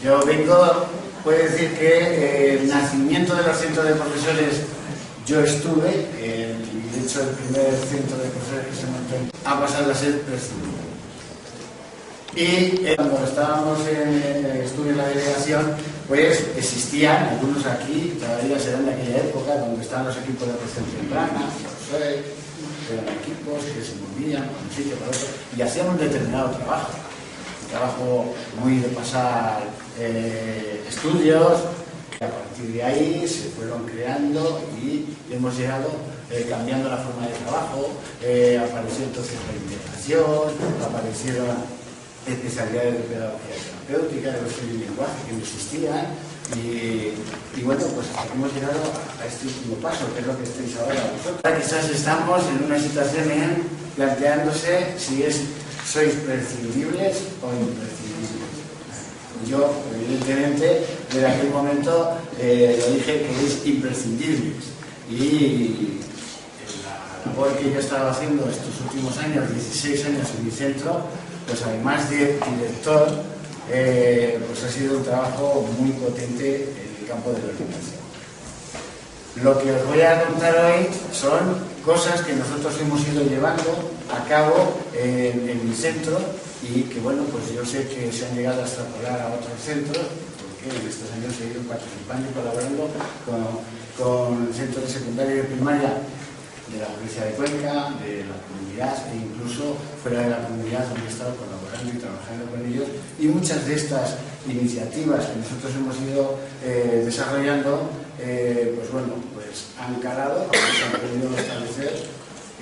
Yo vengo, puedo decir que el nacimiento de los centros de profesores, yo estuve, de hecho el primer centro de profesores que se montó ha pasado a ser prescindible. Y cuando estábamos estuve en la delegación, pues existían, algunos aquí, todavía serán de aquella época, donde estaban los equipos de protección temprana, eran equipos que se movían de un sitio para otro y hacían un determinado trabajo. Un trabajo muy de pasar estudios. A partir de ahí se fueron creando y hemos llegado cambiando la forma de trabajo. Apareció entonces la integración, aparecieron especialidades de pedagogía terapéutica, de los lenguaje que no existían y bueno, pues hasta que hemos llegado a este último paso, que es lo que estáis ahora vosotros. Ahora quizás estamos en una situación planteándose si sois prescindibles o imprescindibles. Yo, evidentemente, desde aquel momento lo dije que es imprescindibles y la labor que yo he estado haciendo estos últimos años, 16 años en mi centro, pues además de director, pues ha sido un trabajo muy potente en el campo de la educación. Lo que os voy a contar hoy son cosas que nosotros hemos ido llevando a cabo en mi centro y que, bueno, pues yo sé que se han llegado a extrapolar a otros centros, porque en estos años he ido participando y colaborando con centros de secundaria y de primaria de la provincia de Cuenca, de la comunidad e incluso fuera de la comunidad donde he estado colaborando y trabajando con ellos, y muchas de estas iniciativas que nosotros hemos ido desarrollando pues bueno, pues han calado, se han podido establecer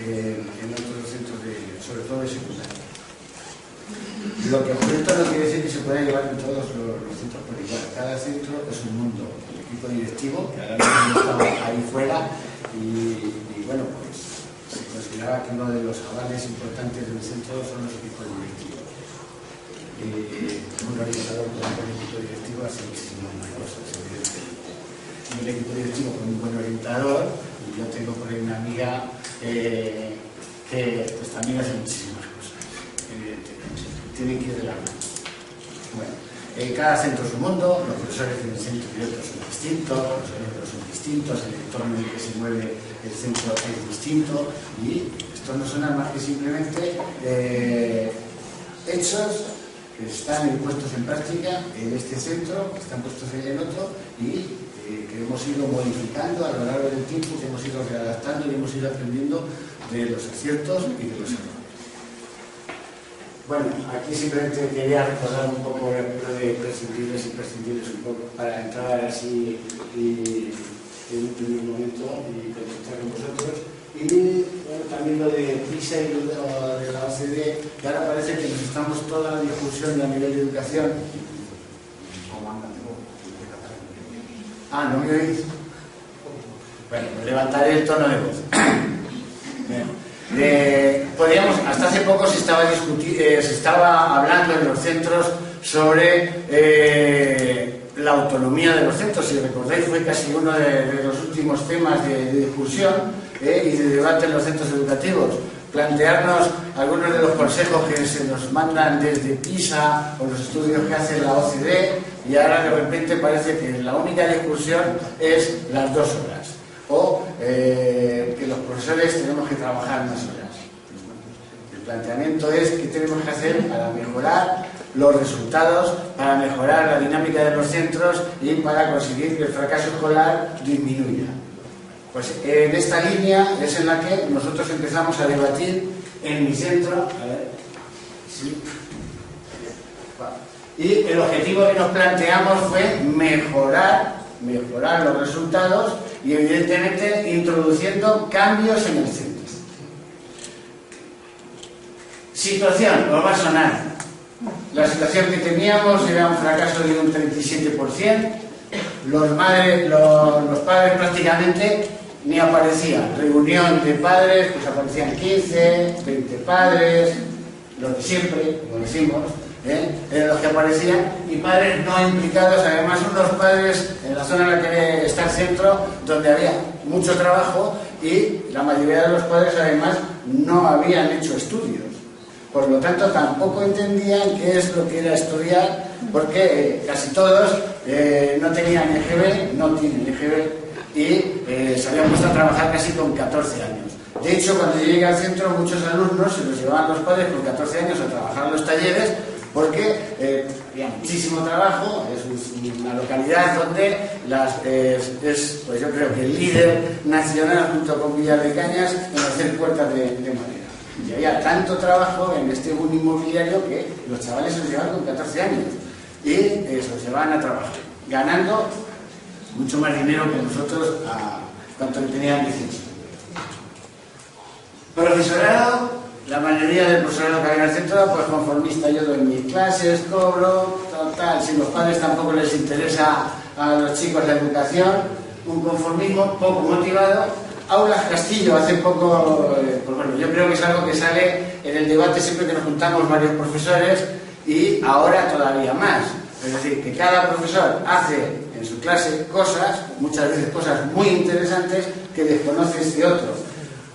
en otros centros sobre todo de secundaria. Lo que ocurre no quiere decir que se pueda llevar en todos los centros por igual. Cada centro es un mundo. El equipo directivo, que ahora mismo estamos ahí fuera, y bueno, pues se consideraba que uno de los avales importantes del centro son los equipos directivos. Un organizador con un buen equipo directivo hace muchísimas más cosas, evidentemente. Y un equipo directivo con un buen orientador, y yo tengo por ahí una amiga que pues también hace muchísimas cosas, evidentemente. Tienen que ir de la mano. Bueno, cada centro es un mundo, los profesores de un centro y otros son distintos, los alumnos son distintos, el entorno en el que se mueve el centro es distinto y esto no son nada más que simplemente hechos que están puestos en práctica en este centro, que están puestos en otro y que hemos ido modificando a lo largo del tiempo, que hemos ido readaptando y hemos ido aprendiendo de los aciertos y de los errores. Bueno, aquí simplemente quería recordar un poco lo de prescindibles y prescindibles un poco para entrar así en un primer momento y contactar con vosotros. Y bueno, también lo de PISA y lo de la OCDE, que ahora parece que nos estamos toda la discusión a nivel de educación. ¿Cómo anda? Ah, ¿no me oís? Bueno, pues levantaré el tono de voz. Hasta hace poco se estaba hablando en los centros sobre la autonomía de los centros. Si recordáis, fue casi uno de los últimos temas de discusión y de debate en los centros educativos. Plantearnos algunos de los consejos que se nos mandan desde PISA o los estudios que hace la OCDE, y ahora de repente parece que la única discusión es las 2 horas o que los profesores tenemos que trabajar más horas. El planteamiento es qué tenemos que hacer para mejorar los resultados, para mejorar la dinámica de los centros y para conseguir que el fracaso escolar disminuya. Pues en esta línea es en la que nosotros empezamos a debatir en mi centro. A ver, sí. Y el objetivo que nos planteamos fue mejorar los resultados y evidentemente introduciendo cambios en el centro. Situación, os va a sonar. La situación que teníamos era un fracaso de un 37%. Los padres prácticamente ni aparecían. Reunión de padres, pues aparecían 15, 20 padres, los de siempre, como decimos, eran los que aparecían, y padres no implicados, además unos padres en la zona en la que está el centro, donde había mucho trabajo y la mayoría de los padres además no habían hecho estudios. Por lo tanto, tampoco entendían qué es lo que era estudiar porque casi todos no tenían EGB, no tienen EGB, y se habían puesto a trabajar casi con 14 años. De hecho, cuando yo llegué al centro, muchos alumnos se los llevaban los padres con 14 años a trabajar en los talleres, porque había muchísimo trabajo. Es una localidad donde pues yo creo que el líder nacional junto con Villar de Cañas en hacer puertas de madera. Y había tanto trabajo en este boom inmobiliario que los chavales se los llevaban con 14 años y se los llevaban a trabajar, ganando mucho más dinero que nosotros cuando tenían 18. Profesorado, la mayoría del profesorado que había en el centro, pues conformista. Yo doy mis clases, cobro, total. Si los padres tampoco les interesa a los chicos la educación, un conformismo poco motivado. Aulas Castillo, hace poco, pues bueno, yo creo que es algo que sale en el debate siempre que nos juntamos varios profesores, y ahora todavía más. Es decir, que cada profesor hace en su clase cosas, muchas veces cosas muy interesantes, que desconoce este otro.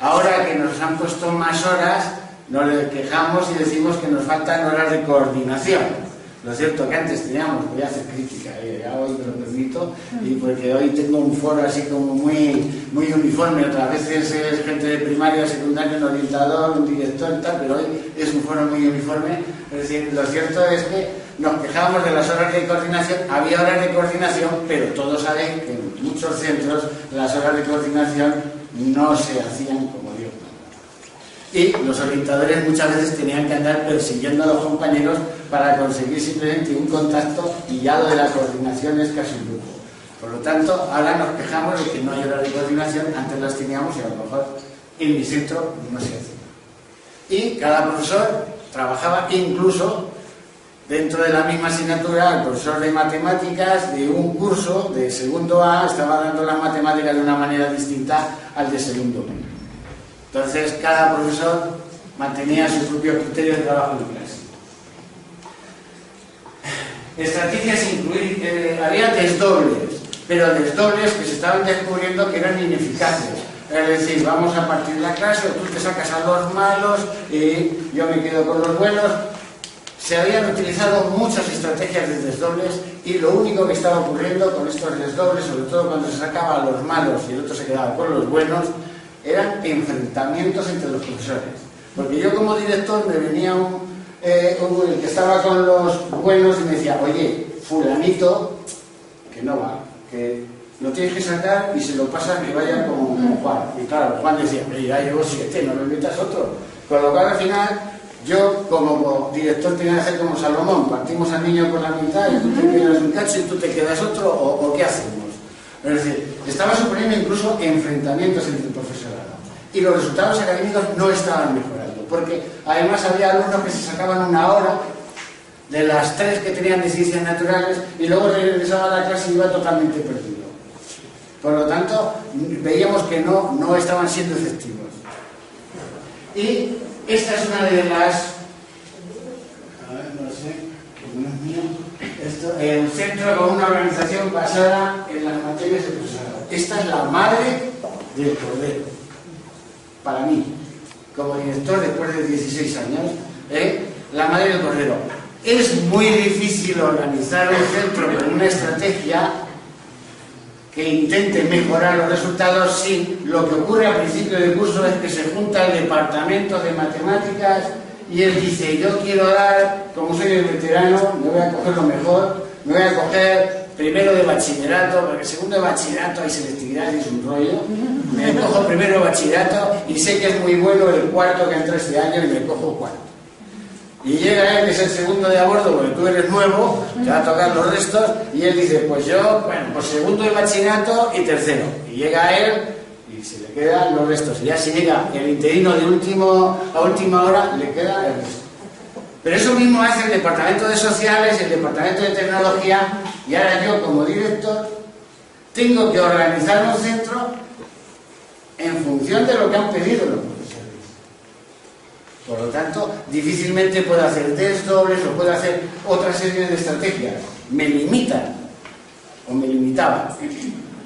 Ahora que nos han puesto más horas, nos quejamos y decimos que nos faltan horas de coordinación. Lo cierto que antes teníamos, voy a hacer crítica, ya hoy me lo permito, y porque hoy tengo un foro así como muy uniforme. Otras veces es gente de primaria, secundaria, un orientador, un director y tal, pero hoy es un foro muy uniforme. Es decir, lo cierto es que nos quejábamos de las horas de coordinación. Había horas de coordinación, pero todos saben que en muchos centros las horas de coordinación no se hacían como Dios manda. Y los orientadores muchas veces tenían que andar persiguiendo a los compañeros para conseguir simplemente un contacto, y ya lo de la coordinación es casi un grupo. Por lo tanto, ahora nos quejamos de que no hay horas de coordinación. Antes las teníamos y a lo mejor en mi centro no se hacía. Y cada profesor trabajaba incluso dentro de la misma asignatura. El profesor de matemáticas de un curso de segundo A estaba dando las matemáticas de una manera distinta al de segundo B. Entonces, cada profesor mantenía su propio criterio de trabajo en clase. Estrategias incluir, había desdobles, pero desdobles que se estaban descubriendo que eran ineficaces. Es decir, vamos a partir la clase, o tú te sacas a los malos y yo me quedo con los buenos. Se habían utilizado muchas estrategias de desdobles, y lo único que estaba ocurriendo con estos desdobles, sobre todo cuando se sacaba a los malos y el otro se quedaba con los buenos, eran enfrentamientos entre los profesores. Porque yo como director me venía el que estaba con los buenos y me decía: oye, fulanito, que no va, que lo tienes que sacar y se lo pasas que vaya con Juan. Y claro, Juan decía: ya llevo 7, no me metas otro. Con lo cual al final, yo como director tenía que hacer como Salomón: partimos al niño por la mitad y tú te quedas un cacho y tú te quedas otro, o ¿qué hacemos? Es decir, estaba suponiendo incluso enfrentamientos entre el profesorado, y los resultados académicos no estaban mejorando, porque además había alumnos que se sacaban una hora de las 3 que tenían de ciencias naturales y luego regresaban a la clase y iba totalmente perdido. Por lo tanto, veíamos que no estaban siendo efectivos. Y esta es una de las... A ver, no sé, que no es mío. El centro con una organización basada en las materias de profesorado. Esta es la madre del cordero. Para mí, como director después de 16 años, la madre del cordero. Es muy difícil organizar un centro con una estrategia que intente mejorar los resultados si lo que ocurre al principio del curso es que se junta el departamento de matemáticas y él dice: yo quiero dar, como soy el veterano, me voy a coger lo mejor, me voy a coger primero de bachillerato, porque segundo de bachillerato hay selectividad y es un rollo. Me cojo primero de bachillerato y sé que es muy bueno el cuarto que entra este año y me cojo cuarto. Y llega él, que es el segundo de a bordo, porque tú eres nuevo, te va a tocar los restos, y él dice: pues yo, bueno, pues segundo de bachillerato y tercero. Y llega él y se le quedan los restos. Y ya si llega el interino de a última hora, le queda el resto. Pero eso mismo hace el departamento de sociales, el departamento de tecnología, y ahora yo como director tengo que organizar un centro en función de lo que han pedido los profesores. Por lo tanto, difícilmente puedo hacer desdobles o puedo hacer otra serie de estrategias. Me limitan o me limitaban.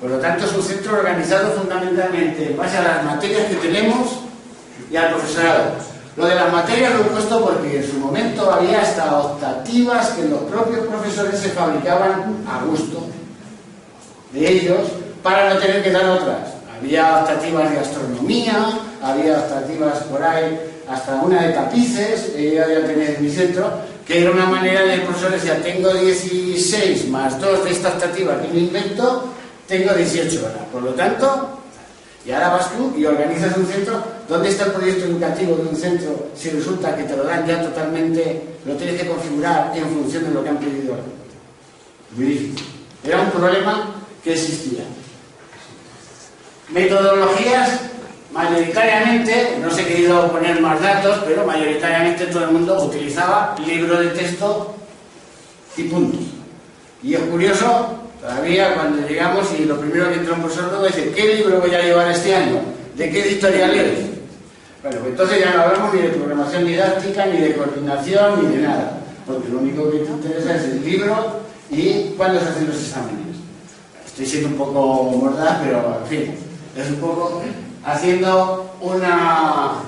Por lo tanto, es un centro organizado fundamentalmente en base a las materias que tenemos y al profesorado. Lo de las materias lo he puesto porque en su momento había hasta optativas que los propios profesores se fabricaban a gusto de ellos para no tener que dar otras. Había optativas de astronomía, había optativas por ahí, hasta una de tapices, yo había tenido en mi centro, que era una manera de el profesor decía, tengo 16 más 2 de esta optativa que me invento, tengo 18 horas. Por lo tanto, y ahora vas tú y organizas un centro. ¿Dónde está el proyecto educativo de un centro si resulta que te lo dan ya totalmente, lo tienes que configurar en función de lo que han pedido? Muy difícil. Era un problema que existía. Metodologías, mayoritariamente, no os he querido poner más datos, pero mayoritariamente todo el mundo utilizaba libro de texto y puntos. Y es curioso, todavía cuando llegamos y lo primero que entra un profesor nuevo dice, ¿qué libro voy a llevar este año? ¿De qué editorial eres? Bueno, pues entonces ya no hablamos ni de programación didáctica, ni de coordinación, ni de nada, porque lo único que te interesa es el libro y cuándo se hacen los exámenes. Estoy siendo un poco mordaz, pero en fin, es un poco haciendo una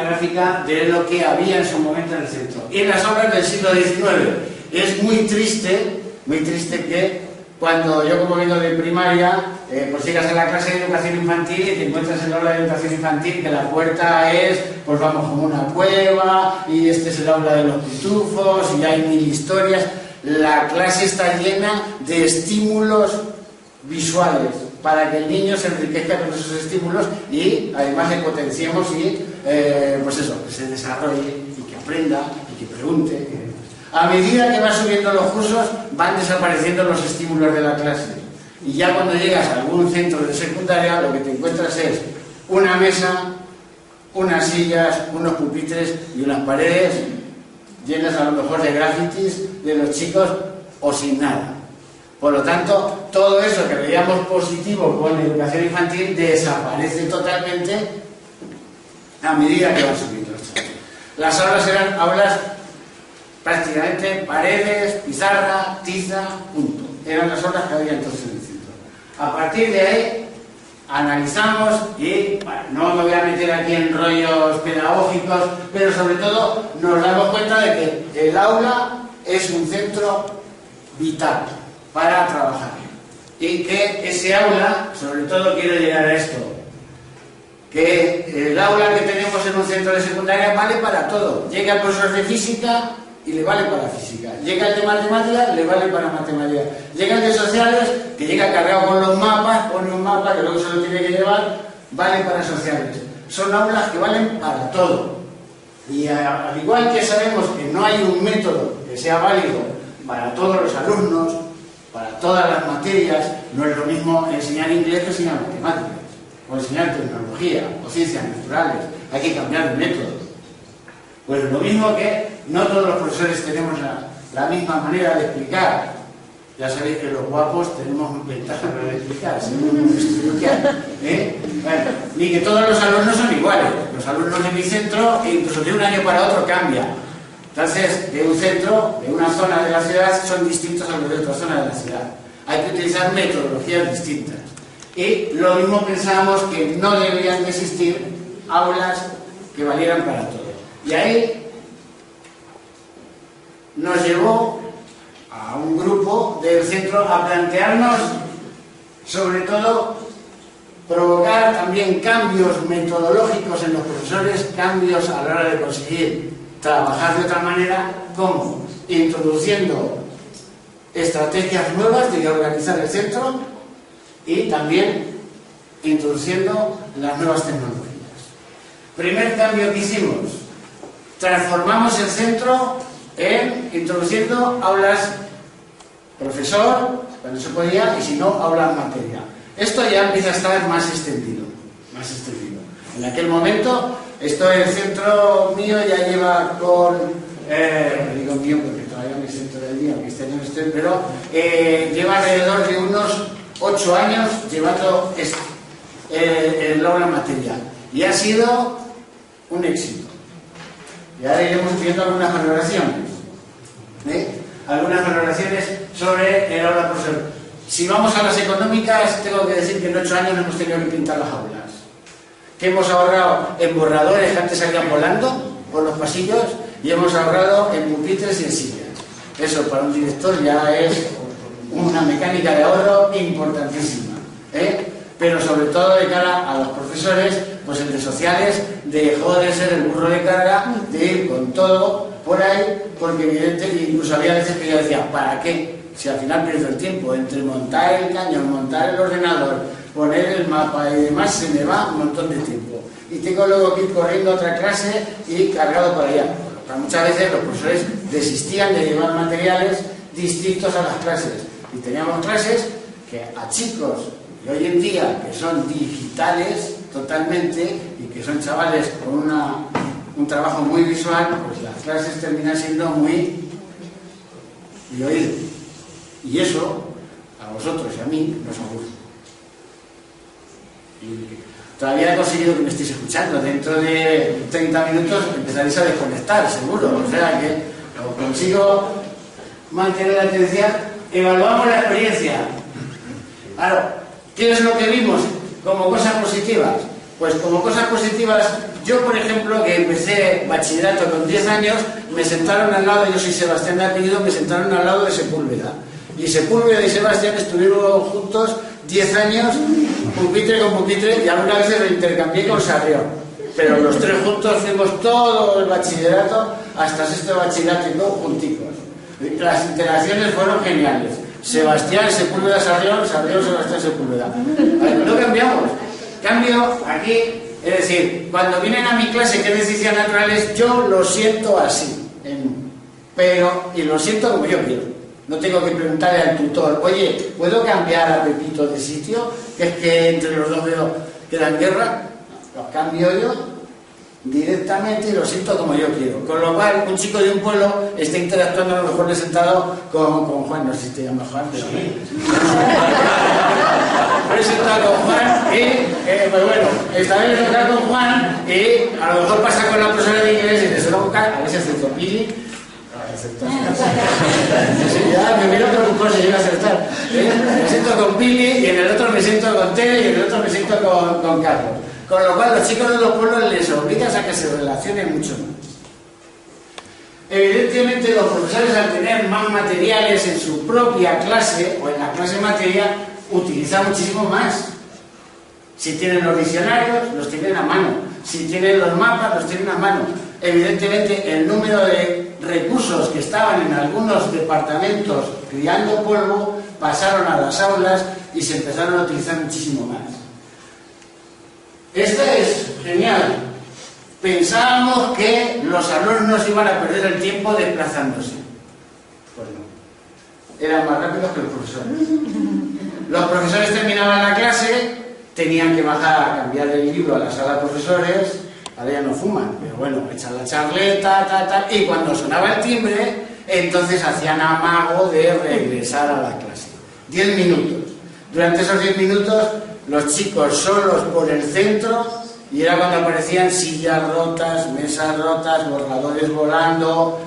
gráfica de lo que había en su momento en el centro. Y en las obras del siglo XIX es muy triste que cuando yo como vengo de primaria, pues llegas a la clase de educación infantil y te encuentras en la aula de educación infantil que la puerta es, pues vamos, como una cueva, y este es el aula de los pitufos, y hay mil historias. La clase está llena de estímulos visuales para que el niño se enriquezca con esos estímulos y además le potenciemos y, pues eso, que se desarrolle y que aprenda y que pregunte. A medida que van subiendo los cursos, van desapareciendo los estímulos de la clase. Y ya cuando llegas a algún centro de secundaria, lo que te encuentras es una mesa, unas sillas, unos pupitres y unas paredes llenas a lo mejor de grafitis de los chicos o sin nada. Por lo tanto, todo eso que veíamos positivo con la educación infantil desaparece totalmente a medida que van subiendo los chicos. Las aulas eran aulas prácticamente paredes, pizarra, tiza, punto. Eran las aulas que había entonces en el centro. A partir de ahí analizamos y, bueno, no me voy a meter aquí en rollos pedagógicos, pero sobre todo nos damos cuenta de que el aula es un centro vital para trabajar y que ese aula, sobre todo quiero llegar a esto, que el aula que tenemos en un centro de secundaria vale para todo. Llega el profesor de física y le vale para física, llega el de matemáticas, le vale para matemáticas, llega el de sociales, que llega cargado con los mapas, pone un mapa que luego se lo tiene que llevar, vale para sociales. Son aulas que valen para todo. Y al igual que sabemos que no hay un método que sea válido para todos los alumnos, para todas las materias, no es lo mismo enseñar inglés que enseñar matemáticas, o enseñar tecnología, o ciencias naturales. Hay que cambiar de método. Pues lo mismo que no todos los profesores tenemos la misma manera de explicar. Ya sabéis que los guapos tenemos ventaja para explicar, según estudiar, Bueno, ni que todos los alumnos son iguales. Los alumnos de mi centro, incluso de un año para otro, cambian. Entonces, de un centro, de una zona de la ciudad, son distintos a los de otra zona de la ciudad. Hay que utilizar metodologías distintas. Y lo mismo pensábamos que no deberían de existir aulas que valieran para todo. Y ahí nos llevó a un grupo del centro a plantearnos, sobre todo, provocar también cambios metodológicos en los profesores, cambios a la hora de conseguir trabajar de otra manera, como introduciendo estrategias nuevas de organizar el centro y también introduciendo las nuevas tecnologías. Primer cambio que hicimos, transformamos el centro en introduciendo aulas profesor, cuando se podía, y si no, aulas materia. Esto ya empieza a estar más extendido. En aquel momento, el centro mío ya lleva con, digo mío porque todavía no es centro del día, que este año no estoy, pero lleva alrededor de unos 8 años llevando el aula materia. Y ha sido un éxito. Y ahora iremos viendo algunas valoraciones. Algunas valoraciones sobre el aula profesor. Si vamos a las económicas, tengo que decir que en 8 años hemos tenido que pintar las aulas. que hemos ahorrado en borradores que antes salían volando por los pasillos y hemos ahorrado en pupitres y en sillas. Eso para un director ya es una mecánica de ahorro importantísima, ¿eh? Pero sobre todo de cara a los profesores, pues el de sociales dejó de ser el burro de carga, de ir con todo por ahí, porque evidentemente incluso había veces que yo decía, ¿para qué? Si al final pierdo el tiempo entre montar el cañón, montar el ordenador, poner el mapa y demás, se me va un montón de tiempo. Y tengo luego que ir corriendo a otra clase y cargado por allá. Muchas veces los profesores desistían de llevar materiales distintos a las clases. Y teníamos clases que a chicos de hoy en día, que son digitales totalmente y que son chavales con un trabajo muy visual, pues las clases terminan siendo muy de oído. Y eso, a vosotros y a mí, nos aburre. Y todavía he conseguido que me estéis escuchando. Dentro de 30 minutos empezaréis a desconectar, seguro. O sea que consigo mantener la atención. Evaluamos la experiencia. Claro, ¿qué es lo que vimos como cosas positivas? Pues como cosas positivas, yo por ejemplo, que empecé bachillerato con 10 años, me sentaron al lado, yo soy Sebastián de apellido, me sentaron al lado de Sepúlveda. Y Sepúlveda y Sebastián estuvieron juntos 10 años, pupitre con pupitre, y algunas veces lo intercambié con Sarrión. Pero los tres juntos fuimos todo el bachillerato, hasta sexto bachillerato y todo junticos. Las interacciones fueron geniales. Sebastián, Sepúlveda, Sarrión, Sarrión, Sebastián, Sepúlveda. No cambiamos. Cambio aquí, es decir, cuando vienen a mi clase que es de ciencias naturales, yo lo siento así. Pero, y lo siento como yo quiero. No tengo que preguntarle al tutor, oye, ¿puedo cambiar a Pepito de sitio? Que es que entre los dos dedos queda en guerra. Lo cambio yo directamente y lo siento como yo quiero. Con lo cual, un chico de un pueblo está interactuando a lo mejor sentado con Juan, no sé si te llama Juan, pero he sentado con Juan y, pues bueno, esta vez he sentado con Juan y a lo mejor pasa con la profesora de inglés y te suelo buscar, a veces acepto Pili, ya me miro preocupado si llega a acertar. Me siento con Pili y en el otro me siento con Tere y en el otro me siento con Carlos. Con lo cual los chicos de los pueblos les obligas a que se relacionen mucho más. Evidentemente los profesores, al tener más materiales en su propia clase o en la clase materia, utilizan muchísimo más. Si tienen los diccionarios, los tienen a mano. Si tienen los mapas, los tienen a mano. Evidentemente el número de recursos que estaban en algunos departamentos criando polvo pasaron a las aulas y se empezaron a utilizar muchísimo más. Esto es genial. Pensábamos que los alumnos iban a perder el tiempo desplazándose. Pues no. Eran más rápidos que los profesores. Los profesores terminaban la clase, tenían que bajar a cambiar el libro a la sala de profesores. Ahora ya no fuman, pero bueno, echan la charleta, y cuando sonaba el timbre, entonces hacían amago de regresar a la clase. 10 minutos. Durante esos 10 minutos, los chicos solos por el centro, y era cuando aparecían sillas rotas, mesas rotas, borradores volando,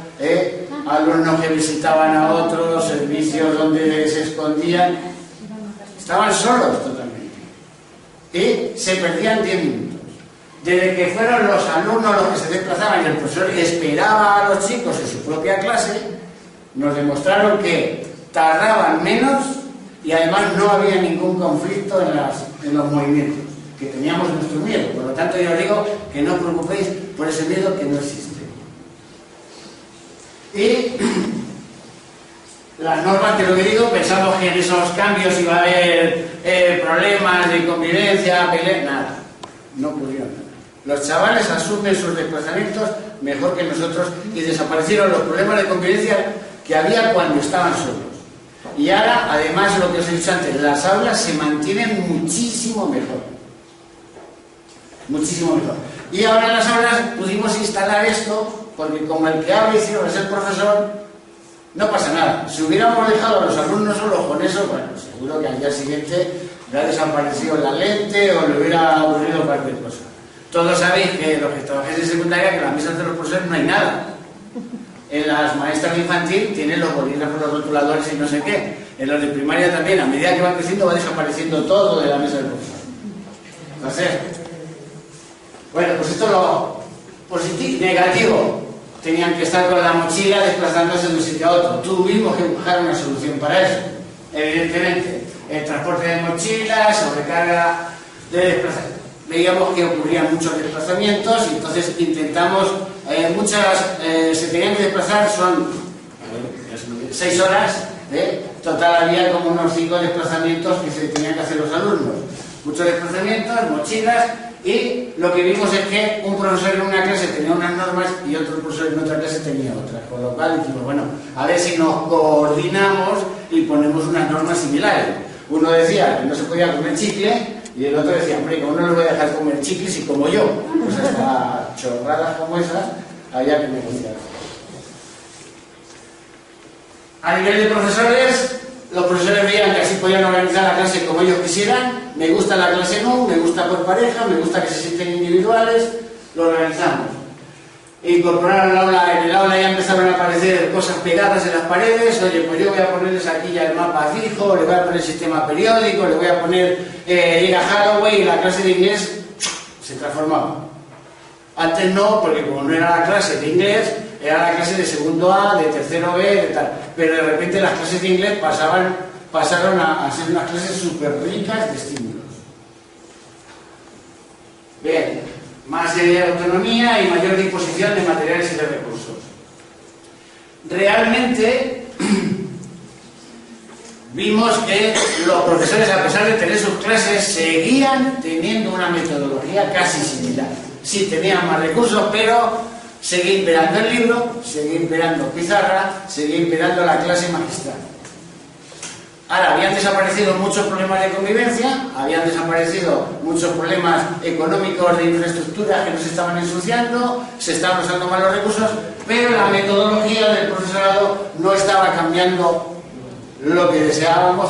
alumnos que visitaban a otros, servicios donde se escondían. Estaban solos totalmente. Y se perdían 10 minutos. Desde que fueron los alumnos los que se desplazaban y el profesor esperaba a los chicos en su propia clase, nos demostraron que tardaban menos y además no había ningún conflicto en los movimientos, que teníamos nuestro miedo. Por lo tanto, yo os digo que no os preocupéis por ese miedo que no existe. Y las normas, te lo que digo, pensamos que en esos cambios iba a haber problemas de convivencia, peleas, nada, no ocurrió nada. Los chavales asumen sus desplazamientos mejor que nosotros y desaparecieron los problemas de convivencia que había cuando estaban solos. Y ahora, además, lo que os he dicho antes, las aulas se mantienen muchísimo mejor. Muchísimo mejor. Y ahora en las aulas pudimos instalar esto, porque como el que habla y cierra es el profesor, no pasa nada. Si hubiéramos dejado a los alumnos solos con eso, bueno, seguro que al día siguiente le ha desaparecido la lente o le hubiera ocurrido cualquier cosa. Todos sabéis que los que trabajáis en secundaria, que en las mesas de los profesores no hay nada. En las maestras de infantil tienen los bolígrafos, los rotuladores y no sé qué. En los de primaria también, a medida que van creciendo va desapareciendo todo de la mesa del profesor. Entonces, Bueno, pues esto lo positivo, negativo. Tenían que estar con la mochila desplazándose de un sitio a otro. Tuvimos que buscar una solución para eso. Evidentemente, el transporte de mochilas, sobrecarga de desplazamientos. Veíamos que ocurrían muchos desplazamientos y entonces intentamos, se tenían que desplazar, son 6 horas, total había como unos 5 desplazamientos que se tenían que hacer los alumnos. Muchos desplazamientos, mochilas, y lo que vimos es que un profesor en una clase tenía unas normas y otro profesor en otra clase tenía otras, con lo cual dijimos, bueno, a ver si nos coordinamos y ponemos unas normas similares. Uno decía que no se podía comer chicle y el otro decía, hombre, ¿cómo no le voy a dejar comer chicles y como yo? Pues hasta chorradas como esas había que negociar. A nivel de profesores, los profesores veían que así podían organizar la clase como ellos quisieran. Me gusta la clase no, me gusta por pareja, me gusta que se sienten individuales, lo organizamos. Incorporaron al aula, en el aula ya empezaron a aparecer cosas pegadas en las paredes. Oye, pues yo voy a ponerles aquí ya el mapa fijo, le voy a poner el sistema periódico, le voy a poner llega Halloween y la clase de inglés se transformaba. Antes no, porque como no era la clase de inglés, era la clase de segundo A, de tercero B, de tal. Pero de repente las clases de inglés pasaron a ser unas clases súper ricas de estímulos. Bien, más autonomía y mayor disposición de materiales y de recursos. Realmente vimos que los profesores, a pesar de tener sus clases, seguían teniendo una metodología casi similar. Sí, tenían más recursos, pero seguía imperando el libro, seguía imperando pizarra, seguía imperando la clase magistral. Ahora, habían desaparecido muchos problemas de convivencia, habían desaparecido muchos problemas económicos de infraestructura que nos estaban ensuciando, se estaban usando mal los recursos, pero la metodología del profesorado no estaba cambiando lo que deseábamos.